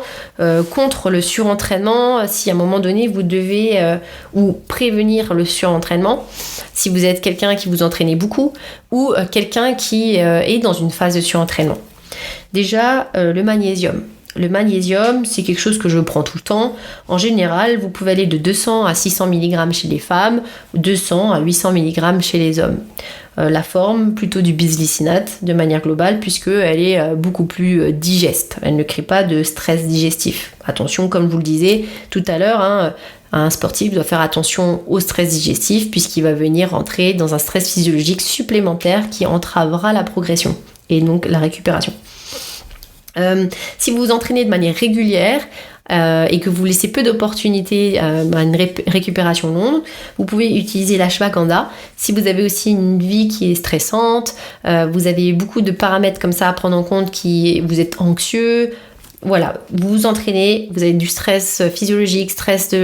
contre le surentraînement, si à un moment donné vous devez ou prévenir le surentraînement, si vous êtes quelqu'un qui vous entraînez beaucoup ou quelqu'un qui est dans une phase de surentraînement. Déjà, le magnésium. Le magnésium, c'est quelque chose que je prends tout le temps. En général, vous pouvez aller de 200 à 600 mg chez les femmes, 200 à 800 mg chez les hommes. La forme, plutôt du bisglycinate de manière globale, puisqu'elle est beaucoup plus digeste. Elle ne crée pas de stress digestif. Attention, comme je vous le disais tout à l'heure, Un sportif doit faire attention au stress digestif puisqu'il va venir entrer dans un stress physiologique supplémentaire qui entravera la progression et donc la récupération. Si vous vous entraînez de manière régulière et que vous laissez peu d'opportunités à une récupération longue, vous pouvez utiliser l'ashwagandha. Si vous avez aussi une vie qui est stressante, vous avez beaucoup de paramètres comme ça à prendre en compte, vous êtes anxieux, voilà, vous vous entraînez, vous avez du stress physiologique, stress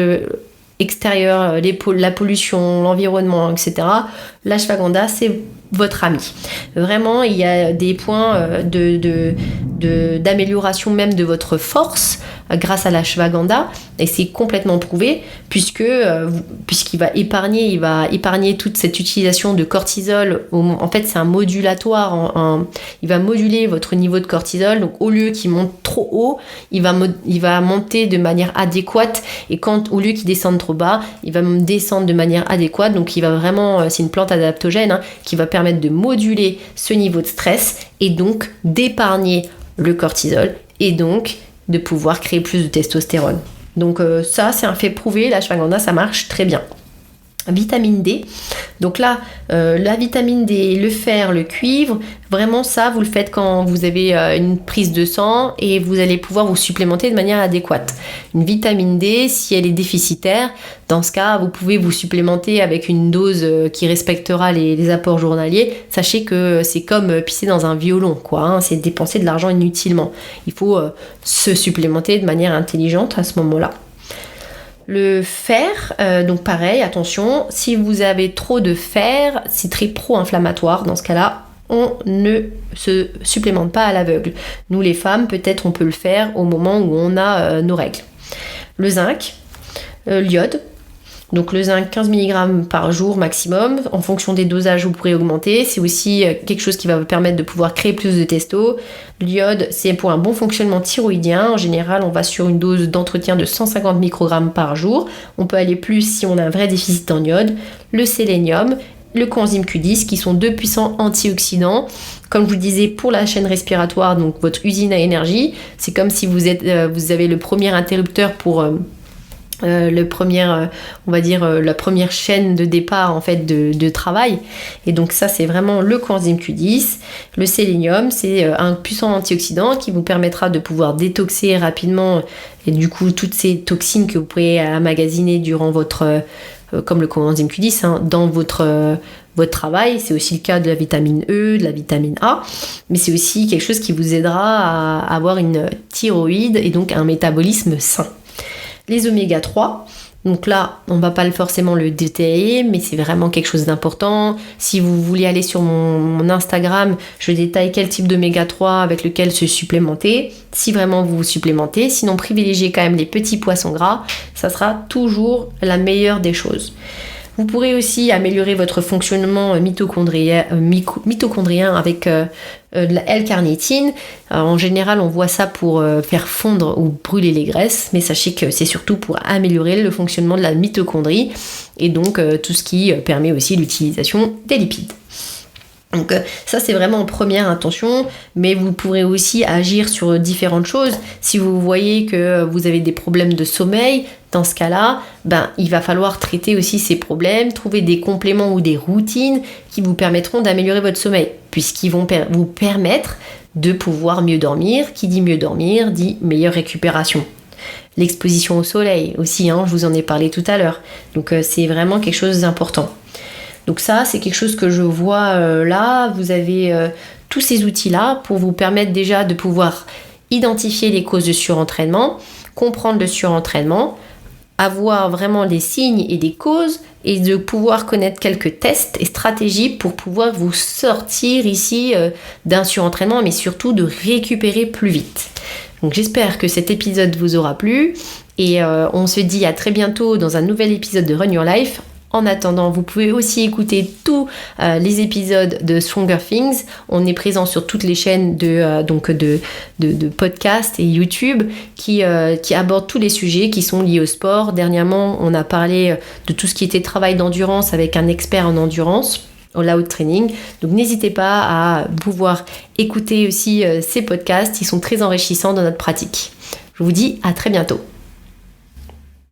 extérieur, la pollution, l'environnement, etc. L'ashwagandha, c'est votre ami. Vraiment, il y a des points d'amélioration même de votre force grâce à l'ashwagandha, et c'est complètement prouvé puisqu'il va épargner toute cette utilisation de cortisol. En fait, c'est un modulatoire, il va moduler votre niveau de cortisol, donc au lieu qu'il monte trop haut, il va monter de manière adéquate, et au lieu qu'il descende trop bas, il va descendre de manière adéquate, donc il va vraiment, c'est une plante adaptogène qui va permettre de moduler ce niveau de stress et donc d'épargner le cortisol et donc de pouvoir créer plus de testostérone. Donc ça, c'est un fait prouvé, l'ashwagandha, ça marche très bien. Vitamine D, donc là la vitamine D, le fer, le cuivre, vraiment ça vous le faites quand vous avez une prise de sang et vous allez pouvoir vous supplémenter de manière adéquate. Une vitamine D, si elle est déficitaire, dans ce cas vous pouvez vous supplémenter avec une dose qui respectera les apports journaliers. Sachez que c'est comme pisser dans un violon, c'est dépenser de l'argent inutilement. Il faut se supplémenter de manière intelligente à ce moment-là. Le fer, donc pareil, attention, si vous avez trop de fer, c'est très pro-inflammatoire. Dans ce cas-là, on ne se supplémente pas à l'aveugle. Nous les femmes, peut-être on peut le faire au moment où on a nos règles. Le zinc, l'iode. Donc le zinc, 15 mg par jour maximum. En fonction des dosages, vous pourrez augmenter. C'est aussi quelque chose qui va vous permettre de pouvoir créer plus de testo. L'iode, c'est pour un bon fonctionnement thyroïdien. En général, on va sur une dose d'entretien de 150 microgrammes par jour. On peut aller plus si on a un vrai déficit en iode. Le sélénium, le coenzyme Q10, qui sont deux puissants antioxydants. Comme je vous le disais, pour la chaîne respiratoire, donc votre usine à énergie, c'est comme si vous avez le premier interrupteur pour... la première chaîne de départ en fait de travail, et donc ça c'est vraiment le coenzyme Q10. Le sélénium, c'est un puissant antioxydant qui vous permettra de pouvoir détoxer rapidement et du coup toutes ces toxines que vous pouvez emmagasiner durant votre comme le coenzyme Q10 dans votre travail. C'est aussi le cas de la vitamine E, de la vitamine A, mais c'est aussi quelque chose qui vous aidera à avoir une thyroïde et donc un métabolisme sain. Les oméga 3, donc là, on ne va pas forcément le détailler, mais c'est vraiment quelque chose d'important. Si vous voulez aller sur mon Instagram, je détaille quel type d'oméga 3 avec lequel se supplémenter, si vraiment vous vous supplémentez. Sinon, privilégiez quand même les petits poissons gras, ça sera toujours la meilleure des choses. Vous pourrez aussi améliorer votre fonctionnement mitochondrien avec de la L-carnitine. En général, on voit ça pour faire fondre ou brûler les graisses, mais sachez que c'est surtout pour améliorer le fonctionnement de la mitochondrie et donc tout ce qui permet aussi l'utilisation des lipides. Donc ça c'est vraiment en première intention, mais vous pourrez aussi agir sur différentes choses. Si vous voyez que vous avez des problèmes de sommeil, dans ce cas-là, il va falloir traiter aussi ces problèmes, trouver des compléments ou des routines qui vous permettront d'améliorer votre sommeil, puisqu'ils vont vous permettre de pouvoir mieux dormir. Qui dit mieux dormir, dit meilleure récupération. L'exposition au soleil aussi, je vous en ai parlé tout à l'heure. Donc c'est vraiment quelque chose d'important. Donc ça, c'est quelque chose que je vois là. Vous avez tous ces outils-là pour vous permettre déjà de pouvoir identifier les causes de surentraînement, comprendre le surentraînement, avoir vraiment les signes et les causes, et de pouvoir connaître quelques tests et stratégies pour pouvoir vous sortir ici d'un surentraînement, mais surtout de récupérer plus vite. Donc j'espère que cet épisode vous aura plu, et on se dit à très bientôt dans un nouvel épisode de Run Your Life. En attendant, vous pouvez aussi écouter tous les épisodes de Stronger Things. On est présent sur toutes les chaînes de podcasts et YouTube qui abordent tous les sujets qui sont liés au sport. Dernièrement, on a parlé de tout ce qui était travail d'endurance avec un expert en endurance, au Loud Training. Donc n'hésitez pas à pouvoir écouter aussi ces podcasts. Ils sont très enrichissants dans notre pratique. Je vous dis à très bientôt.